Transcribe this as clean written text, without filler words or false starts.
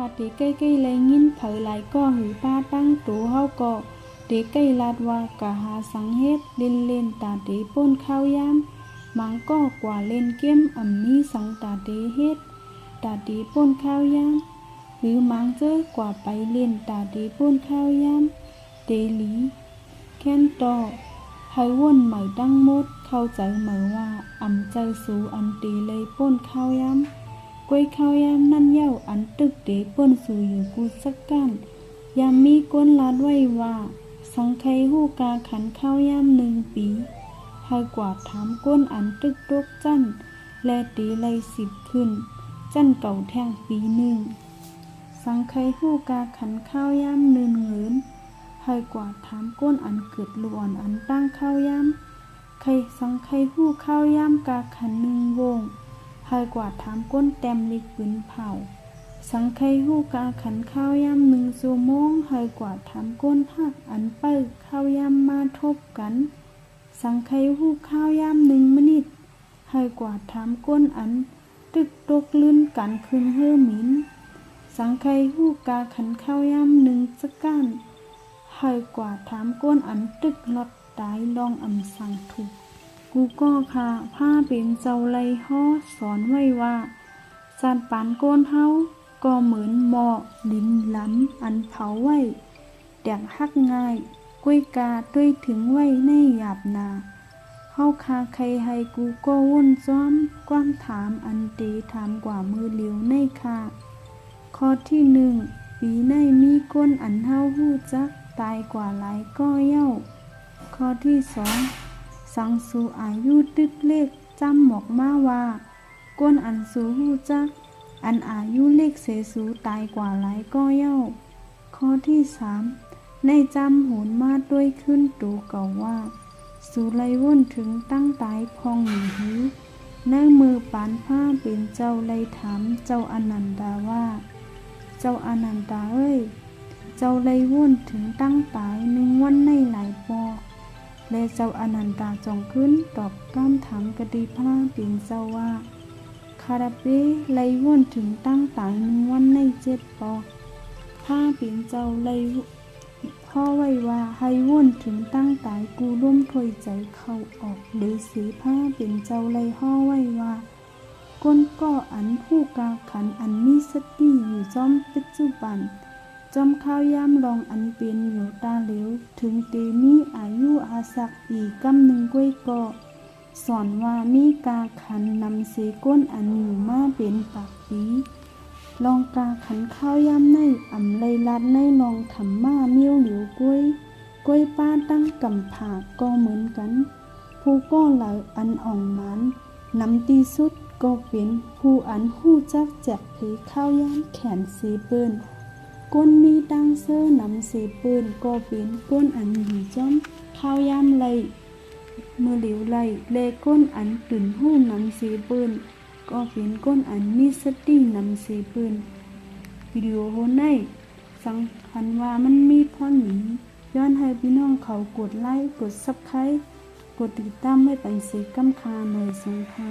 าเตใกล้ๆเลยยินเผยหลายก็หือป้าตั้งตูเฮาก็เตใกล้ลาดว่ากะหาสังเฮ็ดเล่นตาเตป่นข้าวยามมังก็กว่าเล่นเกมมีสังตาเตเฮ็ดตาเตป่นข้าวยามหรือมังเจอกว่าไปเล่นตาเตป่นข้าวยามเตหลีแค้นต่อให้วนเหมยตั้งมดเข้าใจเหมยว่าใจสูอันตีเลยป่นข้าวยามกวยข้าวยามนั่นเย้าอันตึกเตป่นสู่อยู่กูสักกันยามมีก้นลาดไว้ว่าสังไคฮู้กาขันข้าวยาม1 ปีให้กว่าถามก้นอันตึกตกจั่นและตีเลย10ขึ้นจั่นเก่าแท่งปี1สังไคฮู้กาขันข้าวยาม1 เงินให้กว่าถามก้นอันเกิดลวนอันตั้งข้าวยามใครสังไคฮู้ข้าวยามกาขัน1 วงให้กว่าถามก้นแต้มลิกปืนเผาสังไคฮู้กาขันข้าวยาม1 ชั่วโมงให้กว่าถามก้นหักอันเปิ้ข้าวยามมาทบกันสังไคฮู้ข้าวยาม1 มินิให้กว่าถามก้นอันตึกตกลื่นกันคืนเฮือหมินสังไคฮู้กาขันข้าวยาม1 สักกันให้กว่าถามก้นอันตึกลอดตายลองสั่งถูกกูก็ค่ะผ้าเป็นเจ้าไลฮ้อสอนไว้ว่าสัตว์ปานโกนเฮาก็เหมือนหมอลิ้นล้ำอันเผาไว้แดกหักง่ายก้วยกาด้วยถึงไว้ในหยาบนาเฮาคาใครให้กูก็ว่นซ้อมกว้างถามอันเตถามกว่ามือเหลียวในคาข้อที่1ปีในมีก้นอันเฮาฮู้จักตายกว่าหลายก็เย้าข้อที่2สังสูอายุตึกเลขจำหมอกมาว่าก้นอันสูฮู้จักอันอายุเลขเสสูตายกว่าหลายก็เย้าข้อที่3ในจำโหนมาด้วยขึ้นตูเก่าว่าสูไลว่นถึงตั้งตายพองหนีหือนั่งมือปานผ้าเป็นเจ้าไลถามเจ้าอนันดาว่าเจ้าอนันดาเอ้ยเจ้าไลว่นถึงตั้งตาย1 วันในหลายปอและเจ้าอนันตาจงขึ้นตอบก้ามถามกติพระเป็นเจ้าว่าคาราเปไลว่นถึงตั้งตาย1 วันใน7 ปอพระเป็นเจ้าไลพ่อไว้ว่าให้ว่นถึงตั้งตายกูร่วมถอยใจเข้าออกหรือสีผ้าเป็นเจ้าไลห่อไว้ว่าก้นก็อันผู้กาขันอันมีสติอยู่จอมปัจจุบันจอมข้าวยามลองอันเป็นอยู่ตาเหลวถึงเตมีอายุอาศักปีกำ1 ก้วยก็สอนว่ามีกาขันนำเสก้นอันอยู่มาเป็นปากปีลองกาขันข้าวยามในไลลัดในลองทำมาเมียวเหลียวกล้วยป้าตั้งกำผาก็เหมือนกันผู้ก็เหลาอันอ่องมันนำตีสุดก็เป็นผู้อันหู้จักแจกเพข้าวยามแขนเสเปิ้นก้นมีดังเซอนำเสเปิ้นก็เป็นก้นอันอยู่จ้อมข้าวยามไลมือเหลียวไลเลก้นอันตื่นหู้นำเสเปิ้นก็เป็นก้นอันมีสตินำเสเปิ้นวิดีโอโหในสังคันว่ามันมีพรหนีย้อนให้พี่น้องเขากดไลค์กด Subscribe กดติดตามให้เป็นเสกำคาในสังฆะ